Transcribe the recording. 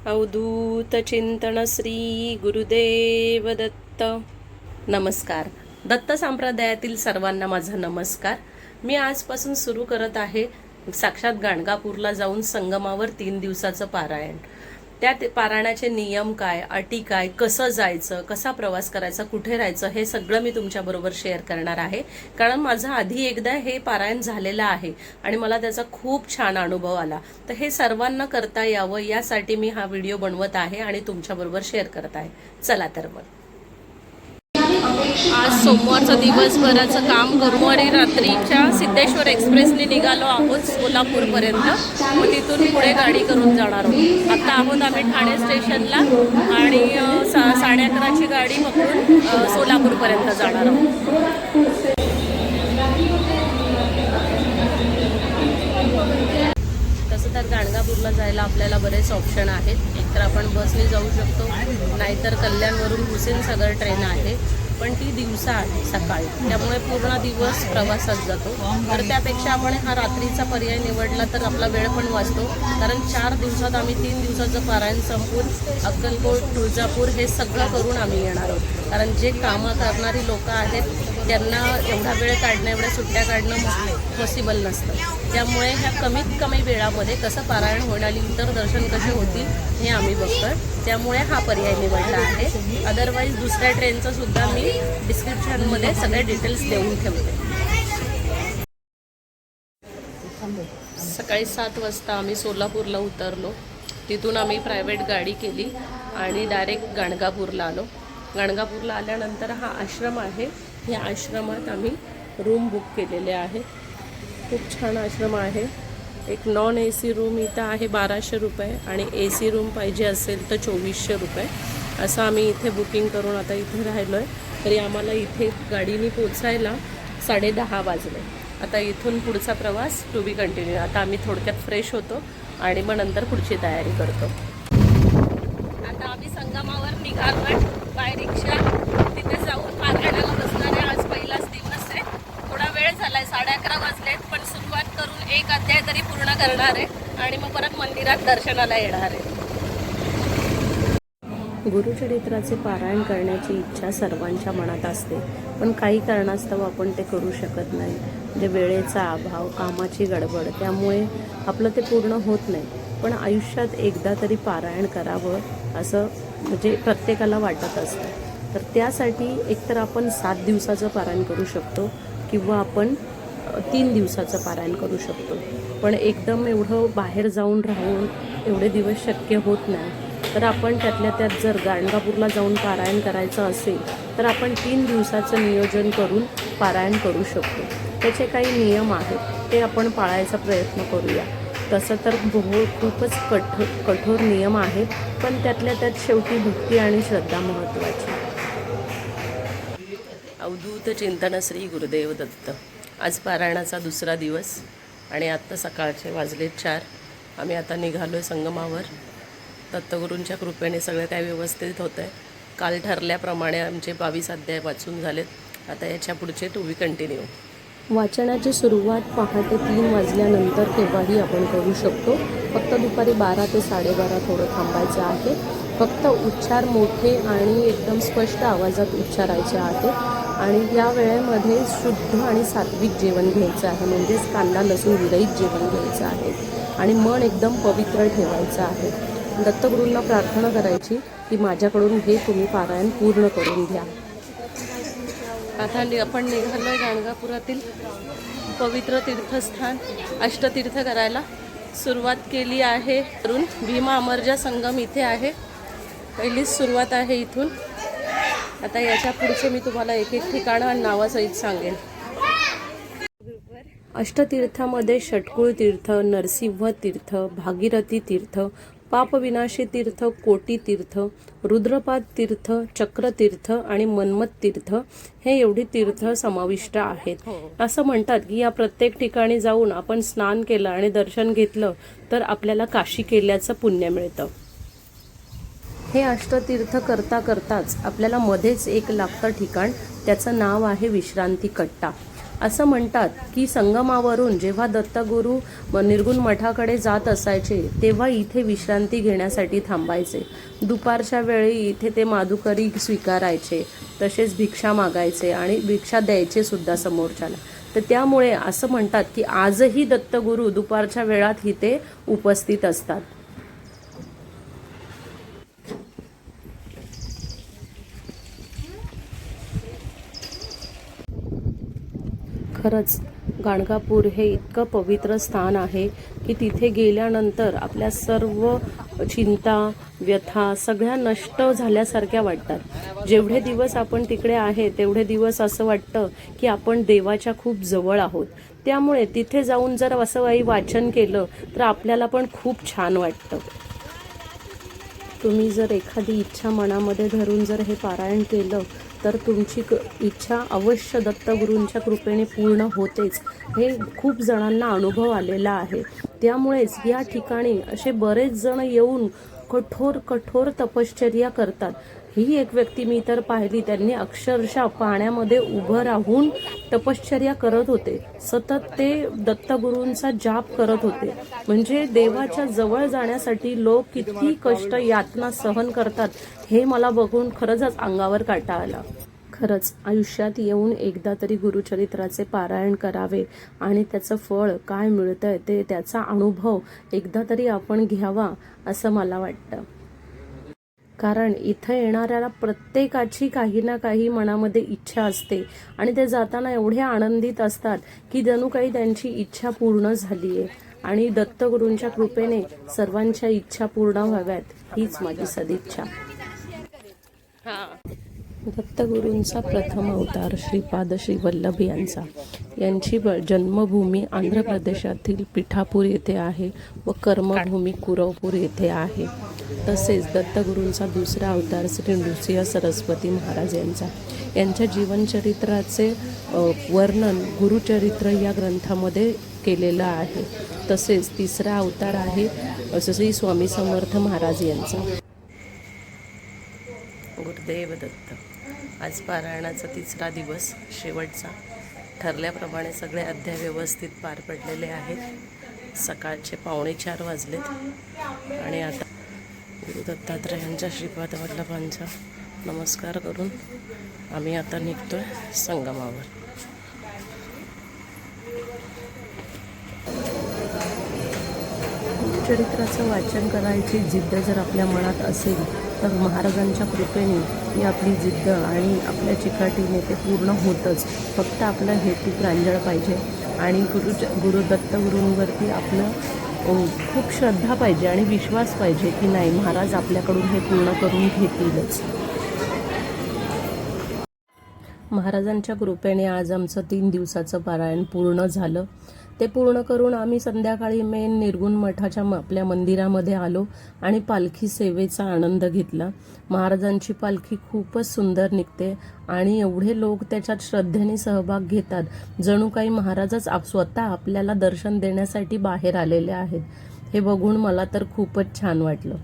अवधूत चिंतन श्री गुरुदेव दत्त. नमस्कार. दत्त संप्रदायातील सर्वांना माझा नमस्कार. मी आजपासून सुरू करत आहे साक्षात गाणगापूरला जाऊन संगमावर 3 दिवसाचं पारायण. त्या पारायणाचे नियम काय, अटी काय, कसं जायचं, कसा प्रवास करायचा, कुठे राहायचं, हे सगळं मी तुमच्याबरोबर शेअर करणार आहे. कारण माझा आधी एकदा हे पारायण झालेलं आहे आणि मला त्याचा खूप छान अनुभव आला. तर हे सर्वांना करता यावं यासाठी मी हा व्हिडिओ बनवत आहे आणि तुमच्याबरोबर शेअर करत आहे. चला तर मग. आज सोमवारचं दिवसभराचं काम गुरुवारी रात्रीच्या सिद्धेश्वर एक्सप्रेसने निघालो आहोत सोलापूरपर्यंत. मग तिथून पुढे गाडी करून जाणार आहोत. आता आहोत आम्ही ठाणे स्टेशनला आणि 11:30ची गाडी पकडून सोलापूरपर्यंत जाणार आहोत. तसं तर गाणगापूरला जायला आपल्याला बरेच ऑप्शन आहेत. एकतर आपण बसने जाऊ शकतो, नाहीतर कल्याणवरून हुसेन सागर ट्रेन आहे, पण ती दिवसा आहे सकाळी, त्यामुळे पूर्ण दिवस प्रवासात जातो. तर त्यापेक्षा आपण हा रात्रीचा पर्याय निवडला तर आपला वेळ पण वाचतो. कारण 4 दिवसात आम्ही 3 दिवसाचं पारायण संपून अक्कलकोट, तुळजापूर हे सगळं करून आम्ही येणार आहोत. कारण जे कामं करणारी लोक आहेत त्यांना एवढा वेळ काढणं, एवढ्या सुट्ट्या काढणं पॉसिबल नसतं. त्यामुळे ह्या कमीत कमी वेळामध्ये कसं पारायण होईल आणि इतर दर्शन कसे होतील हे आम्ही बघतोय. त्यामुळे हा पर्याय निवडला आहे. अदरवाईज दुसऱ्या ट्रेनचं सुद्धा मी डिस्क्रिप्शनमध्ये सगळे डिटेल्स देऊन ठेवते. सकाळी 7 वाजता आम्ही सोलापूरला उतरलो. तिथून आम्ही प्रायव्हेट गाडी केली आणि डायरेक्ट गाणगापूरला आलो. गाणगापूरला आल्यानंतर हा आश्रम आहे. या आश्रमात आम्ही रूम बुक केलेले आहे. खूप छान आश्रम आहे. एक नॉन AC रूम इथं आहे 1200 रुपये आणि AC रूम पाहिजे असेल तर 2400 रुपये. असं आम्ही इथे बुकिंग करून आता इथे राहिलो आहे. तरी आम्हाला इथे गाडीने पोचायला 10:30 वाजले. आता इथून पुढचा प्रवास टू बी कंटिन्यू. आता आम्ही थोडक्यात फ्रेश होतो आणि मग नंतर पुढची तयारी करतो. आता आम्ही संगमावर निघालो आहे बाय रिक्षा. तिथे जाऊन पारायणाला बसणार आहे. आज पहिलाच दिवस आहे. थोडा वेळ झाला आहे, 11:30 वाजलेत, पण सुरुवात करून 1 अध्याय तरी पूर्ण करणार आहे आणि मग परत मंदिरात दर्शनाला येणार आहे. गुरुचरित्राचे पारायण करण्याची इच्छा सर्वांच्या मनात असते, पण काही कारणास्तव आपण ते करू शकत नाही. म्हणजे वेळेचा अभाव, कामाची गडबड, त्यामुळे आपलं ते पूर्ण होत नाही. पण आयुष्यात एकदा तरी पारायण करावं असं म्हणजे प्रत्येकाला वाटत असतं. तर त्यासाठी एकतर आपण 7 दिवसाचं पारायण करू शकतो किंवा आपण 3 दिवसाचं पारायण करू शकतो. पण एकदम एवढं बाहेर जाऊन राहून एवढे दिवस शक्य होत नाही. तर आपण त्यातल्या त्यात जर गाणगापूरला जाऊन पारायण करायचं असेल तर आपण 3 दिवसाचं नियोजन करून पारायण करू शकतो. त्याचे काही नियम आहेत, ते आपण पाळायचा प्रयत्न करूया. तसं तर खूपच कठोर नियम आहेत, पण त्यातल्या त्यात शेवटी भक्ती आणि श्रद्धा महत्त्वाची. अवधूत चिंतन श्री गुरुदेव दत्त. आज पारायणाचा दुसरा दिवस आणि आत्ता सकाळचे वाजले 4. आम्ही आता निघालो आहे संगमावर. दत्तगुरूंच्या कृपेने सगळं काय व्यवस्थित होतं आहे. काल ठरल्याप्रमाणे आमचे 22 अध्याय वाचून झालेत. आता याच्या पुढचे टू बी कंटिन्यू. वाचनाची सुरुवात पहाटे 3 वाजल्यानंतर केव्हाही आपण करू शकतो. फक्त दुपारी 12 ते 12:30 थोडं थांबायचं आहे. फक्त उच्चार मोठे आणि एकदम स्पष्ट आवाजात उच्चारायचे आहेत. आणि या वेळेमध्ये शुद्ध आणि सात्विक जेवण घ्यायचं आहे. म्हणजेच कांदा लसूण विरहित जेवण घ्यायचं आहे आणि मन एकदम पवित्र ठेवायचं आहे. दत्तगुरूंना प्रार्थना करायची की माझ्याकडून हे तुम्ही पारायण पूर्ण करून घ्या. आता आपण निघालो आहे गाणगापुरातील पवित्र तीर्थस्थान अष्टतीर्थ करायला सुरुवात केली आहे. करून भीमा अमरजा संगम इथे आहे. पहिलीच सुरुवात आहे इथून. आता याच्या पुढचे मी तुम्हाला एक ठिकाणं आणि नावासहित सांगेन. अष्टतीर्थामध्ये षटकुळ तीर्थ, नरसिंह तीर्थ, भागीरथी तीर्थ, पापविनाशी तीर्थ, कोटी तीर्थ, रुद्रपाद तीर्थ, चक्रतीर्थ आणि मन्मथ तीर्थ हे एवढी तीर्थ समाविष्ट आहेत. असं म्हणतात की या प्रत्येक ठिकाणी जाऊन आपण स्नान केलं आणि दर्शन घेतलं तर आपल्याला काशी केल्याचं पुण्य मिळतं. हे अष्टतीर्थ करता करताच आपल्याला मध्येच एक लागतं ठिकाण, त्याचं नाव आहे विश्रांती कट्टा. असं म्हणतात की संगमावरून जेव्हा दत्तगुरू निर्गुण मठाकडे जात असायचे तेव्हा इथे विश्रांती घेण्यासाठी थांबायचे. दुपारच्या वेळी इथे ते माधुकरी स्वीकारायचे, तसेच भिक्षा मागायचे आणि भिक्षा द्यायचे सुद्धा समोरच्याला. तर त्यामुळे असं म्हणतात की आजही दत्तगुरू दुपारच्या वेळात इथे उपस्थित असतात. खरंच गाणगापूर हे इतकं पवित्र स्थान आहे की तिथे गेल्यानंतर आपल्या सर्व चिंता व्यथा सगळ्या नष्ट झाल्यासारख्या वाटतात. जेवढे दिवस आपण तिकडे आहे तेवढे दिवस असं वाटतं की आपण देवाच्या खूप जवळ आहोत. त्यामुळे तिथे जाऊन जर असं काही वाचन केलं तर आपल्याला पण खूप छान वाटतं. तुम्ही जर एखादी इच्छा मनामध्ये धरून जर हे पारायण केलं तर तुमची इच्छा अवश्य दत्तगुरूंच्या कृपेने पूर्ण होतेच. हे खूप जणांना अनुभव आलेला आहे. त्यामुळेच या ठिकाणी असे बरेच जण येऊन कठोर तपश्चर्या करतात. ही एक व्यक्ती मी तर पाहिली, त्यांनी अक्षरशः पाण्यामध्ये उभं राहून तपश्चर्या करत होते. सतत ते दत्तगुरूंचा जाप करत होते. म्हणजे देवाच्या जवळ जाण्यासाठी लोक किती कष्ट यातना सहन करतात हे मला बघून खरंच अंगावर काटा आला. खरंच आयुष्यात येऊन एकदा तरी गुरुचरित्राचे पारायण करावे आणि त्याचं फळ काय मिळतंय ते त्याचा अनुभव एकदा तरी आपण घ्यावा असं मला वाटतं. कारण इथं येणाऱ्याला प्रत्येकाची काही ना काही मनामध्ये इच्छा असते आणि ते जाताना एवढे आनंदित असतात की जणू काही त्यांची इच्छा पूर्ण झाली आहे. आणि दत्तगुरूंच्या कृपेने सर्वांच्या इच्छा पूर्ण व्हाव्यात हीच माझी सदिच्छा. दत्तगुरूंचा प्रथम अवतार श्रीपाद श्री वल्लभ यांची जन्मभूमी आंध्र प्रदेशातील पिठापूर येथे आहे व कर्मभूमी कुरवपूर येथे आहे. तसेच दत्तगुरूंचा दुसरा अवतार श्री नृसिंह सरस्वती महाराज यांच्या जीवनचरित्राचे वर्णन गुरुचरित्र या ग्रंथामध्ये केलेलं आहे. तसेच तिसरा अवतार आहे श्री स्वामी समर्थ महाराज यांचा. गुरुदेव दत्त. आज पारायणाचा तिसरा दिवस, शेवटचा. ठरल्याप्रमाणे सगळे अध्याय व्यवस्थित पार पडलेले आहेत. सकाळचे 3:45 वाजलेत आणि आता गुरु दत्तात्रयांच्या श्रीपाद वल्लभांचा नमस्कार करून आम्ही आता निघतोय संगमावर. गुरुचरित्राचं वाचन करायची जिद्द जर आपल्या मनात असेल तर महाराजांच्या कृपेने ही आपली जिद्द आणि आपल्या चिकाटीने ते पूर्ण होतंच. फक्त आपला हेतू प्रांजळ पाहिजे आणि गुरु दत्तगुरूंवरती आपलं खूप श्रद्धा पाहिजे आणि विश्वास पाहिजे की नाही, महाराज आपल्याकडून हे पूर्ण करून घेतीलच. महाराजांच्या कृपेने आज आमचं 3 दिवसाचं पारायण पूर्ण झालं. ते पूर्ण करून आम्ही संध्याकाळी मेन निर्गुण मठाच्या आपल्या मंदिरामध्ये आलो आणि पालखी सेवेचा आनंद घेतला. महाराजांची पालखी खूपच सुंदर निघते आणि एवढे लोक त्याच्यात श्रद्धेने सहभाग घेतात, जणू काही महाराजच स्वतः आपल्याला दर्शन देण्यासाठी बाहेर आलेले आहेत. हे बघून मला तर खूपच छान वाटलं.